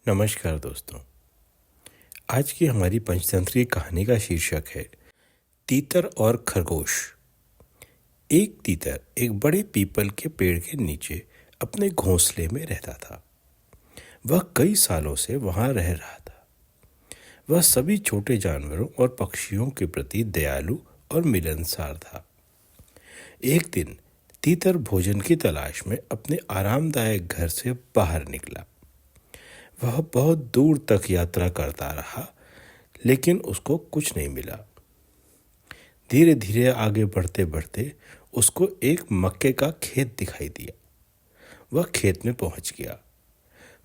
नमस्कार दोस्तों। आज की हमारी पंचतंत्र की कहानी का शीर्षक है तीतर और खरगोश। एक तीतर एक बड़े पीपल के पेड़ के नीचे अपने घोंसले में रहता था। वह कई सालों से वहां रह रहा था। वह सभी छोटे जानवरों और पक्षियों के प्रति दयालु और मिलनसार था। एक दिन तीतर भोजन की तलाश में अपने आरामदायक घर से बाहर निकला। वह बहुत दूर तक यात्रा करता रहा, लेकिन उसको कुछ नहीं मिला। धीरे धीरे आगे बढ़ते बढ़ते उसको एक मक्के का खेत दिखाई दिया। वह खेत में पहुंच गया।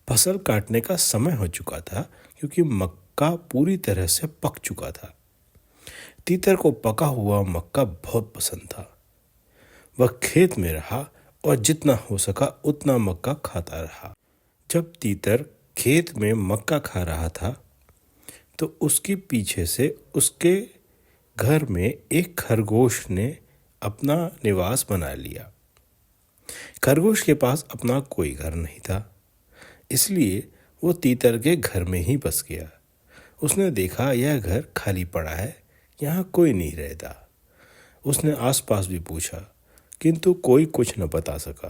फसल काटने का समय हो चुका था, क्योंकि मक्का पूरी तरह से पक चुका था। तीतर को पका हुआ मक्का बहुत पसंद था। वह खेत में रहा और जितना हो सका उतना मक्का खाता रहा। जब तीतर खेत में मक्का खा रहा था, तो उसके पीछे से उसके घर में एक खरगोश ने अपना निवास बना लिया। खरगोश के पास अपना कोई घर नहीं था, इसलिए वो तीतर के घर में ही बस गया। उसने देखा यह घर खाली पड़ा है, यहाँ कोई नहीं रहता। उसने आसपास भी पूछा, किंतु कोई कुछ न बता सका।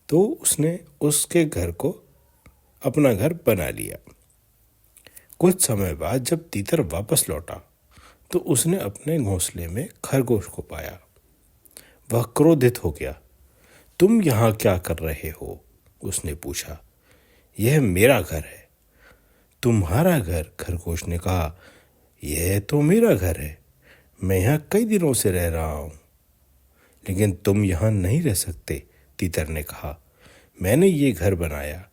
तो उसने उसके घर को अपना घर बना लिया। कुछ समय बाद जब तीतर वापस लौटा, तो उसने अपने घोंसले में खरगोश को पाया। वह क्रोधित हो गया। तुम यहाँ क्या कर रहे हो? उसने पूछा। यह मेरा घर है। तुम्हारा घर? खरगोश ने कहा। यह तो मेरा घर है। मैं यहाँ कई दिनों से रह रहा हूँ। लेकिन तुम यहाँ नहीं रह सकते, तीतर ने कहा। मैंने ये घर बनाया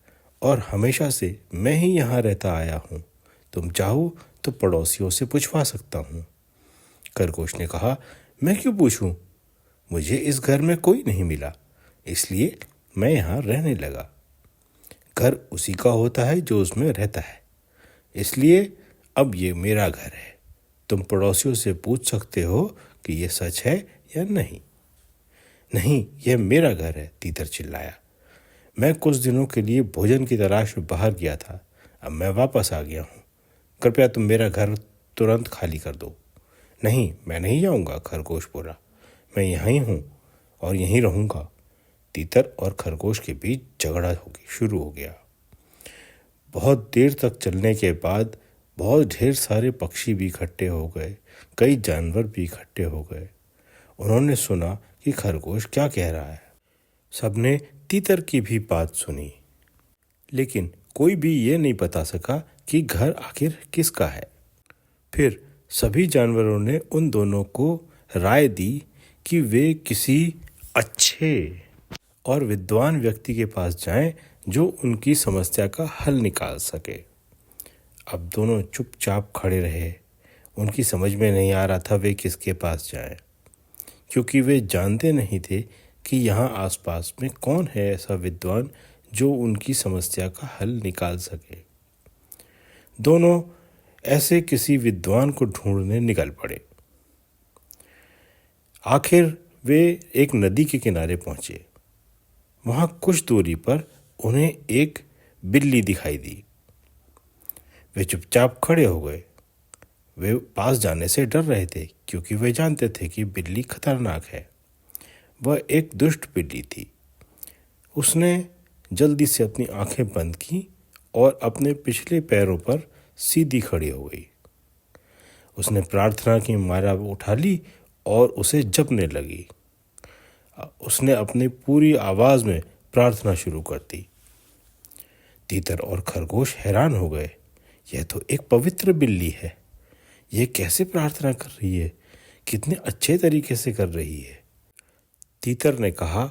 और हमेशा से मैं ही यहाँ रहता आया हूँ। तुम चाहो तो पड़ोसियों से पूछवा सकता हूँ। खरगोश ने कहा, मैं क्यों पूछूं? मुझे इस घर में कोई नहीं मिला, इसलिए मैं यहाँ रहने लगा। घर उसी का होता है जो उसमें रहता है, इसलिए अब ये मेरा घर है। तुम पड़ोसियों से पूछ सकते हो कि ये सच है या नहीं। नहीं, यह मेरा घर है, तीतर चिल्लाया। मैं कुछ दिनों के लिए भोजन की तलाश में बाहर गया था। अब मैं वापस आ गया हूँ। कृपया तुम मेरा घर तुरंत खाली कर दो। नहीं, मैं नहीं जाऊँगा, खरगोश बोला। मैं यहीं हूँ और यहीं रहूँगा। तीतर और खरगोश के बीच झगड़ा शुरू हो गया। बहुत देर तक चलने के बाद बहुत ढेर सारे पक्षी भी इकट्ठे हो गए। कई जानवर भी इकट्ठे हो गए। उन्होंने सुना कि खरगोश क्या कह रहा है। सबने तीतर की भी बात सुनी, लेकिन कोई भी ये नहीं बता सका कि घर आखिर किसका है। फिर सभी जानवरों ने उन दोनों को राय दी कि वे किसी अच्छे और विद्वान व्यक्ति के पास जाएं, जो उनकी समस्या का हल निकाल सके। अब दोनों चुपचाप खड़े रहे। उनकी समझ में नहीं आ रहा था वे किसके पास जाएं, क्योंकि वे जानते नहीं थे कि यहाँ आसपास में कौन है ऐसा विद्वान जो उनकी समस्या का हल निकाल सके। दोनों ऐसे किसी विद्वान को ढूंढने निकल पड़े। आखिर वे एक नदी के किनारे पहुंचे। वहां कुछ दूरी पर उन्हें एक बिल्ली दिखाई दी। वे चुपचाप खड़े हो गए। वे पास जाने से डर रहे थे, क्योंकि वे जानते थे कि बिल्ली खतरनाक है। वह एक दुष्ट बिल्ली थी। उसने जल्दी से अपनी आंखें बंद की और अपने पिछले पैरों पर सीधी खड़ी हो गई। उसने प्रार्थना की माला उठा ली और उसे जपने लगी। उसने अपनी पूरी आवाज में प्रार्थना शुरू कर दी। तीतर और खरगोश हैरान हो गए। यह तो एक पवित्र बिल्ली है। यह कैसे प्रार्थना कर रही है? कितने अच्छे तरीके से कर रही है। तीतर ने कहा,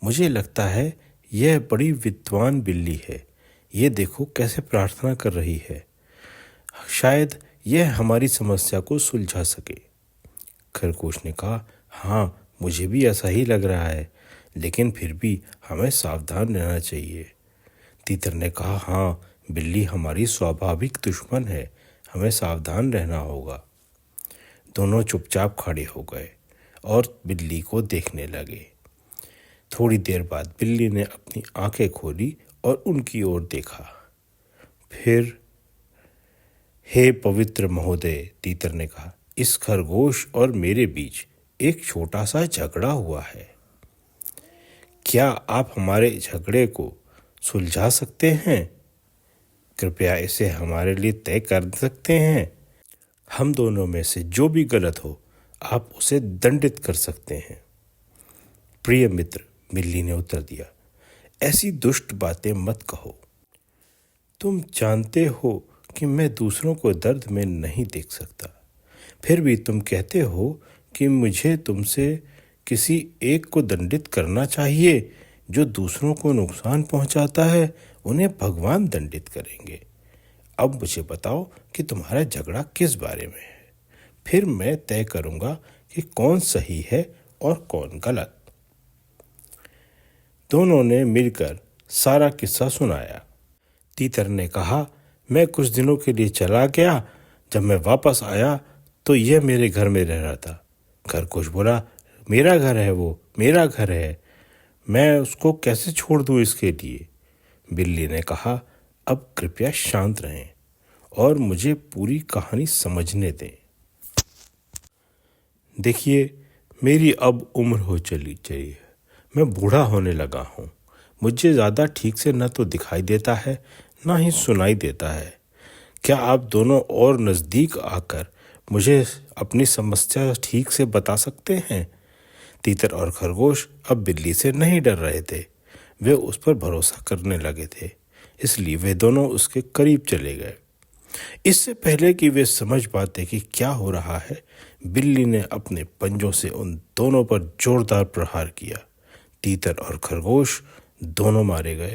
मुझे लगता है यह बड़ी विद्वान बिल्ली है। ये देखो कैसे प्रार्थना कर रही है। शायद यह हमारी समस्या को सुलझा सके। खरगोश ने कहा, हाँ, मुझे भी ऐसा ही लग रहा है, लेकिन फिर भी हमें सावधान रहना चाहिए। तीतर ने कहा, हाँ, बिल्ली हमारी स्वाभाविक दुश्मन है। हमें सावधान रहना होगा। दोनों चुपचाप खड़े हो गए और बिल्ली को देखने लगे। थोड़ी देर बाद बिल्ली ने अपनी आंखें खोली और उनकी ओर देखा। फिर हे पवित्र महोदय, तीतर ने कहा, इस खरगोश और मेरे बीच एक छोटा सा झगड़ा हुआ है। क्या आप हमारे झगड़े को सुलझा सकते हैं? कृपया इसे हमारे लिए तय कर सकते हैं। हम दोनों में से जो भी गलत हो आप उसे दंडित कर सकते हैं। प्रिय मित्र, बिल्ली ने उत्तर दिया, ऐसी दुष्ट बातें मत कहो। तुम जानते हो कि मैं दूसरों को दर्द में नहीं देख सकता, फिर भी तुम कहते हो कि मुझे तुमसे किसी एक को दंडित करना चाहिए। जो दूसरों को नुकसान पहुंचाता है उन्हें भगवान दंडित करेंगे। अब मुझे बताओ कि तुम्हारा झगड़ा किस बारे में है, फिर मैं तय करूंगा कि कौन सही है और कौन गलत। दोनों ने मिलकर सारा किस्सा सुनाया। तीतर ने कहा, मैं कुछ दिनों के लिए चला गया। जब मैं वापस आया तो यह मेरे घर में रह रहा था। खरगोश बोला, मेरा घर है वो, मेरा घर है, मैं उसको कैसे छोड़ दूं इसके लिए। बिल्ली ने कहा, अब कृपया शांत रहें और मुझे पूरी कहानी समझने दें। देखिए, मेरी अब उम्र हो चली है, मैं बूढ़ा होने लगा हूँ। मुझे ज़्यादा ठीक से न तो दिखाई देता है ना ही सुनाई देता है। क्या आप दोनों और नज़दीक आकर मुझे अपनी समस्या ठीक से बता सकते हैं? तीतर और खरगोश अब बिल्ली से नहीं डर रहे थे, वे उस पर भरोसा करने लगे थे, इसलिए वे दोनों उसके करीब चले गए। इससे पहले कि वे समझ पाते कि क्या हो रहा है, बिल्ली ने अपने पंजों से उन दोनों पर जोरदार प्रहार किया। तीतर और खरगोश दोनों मारे गए।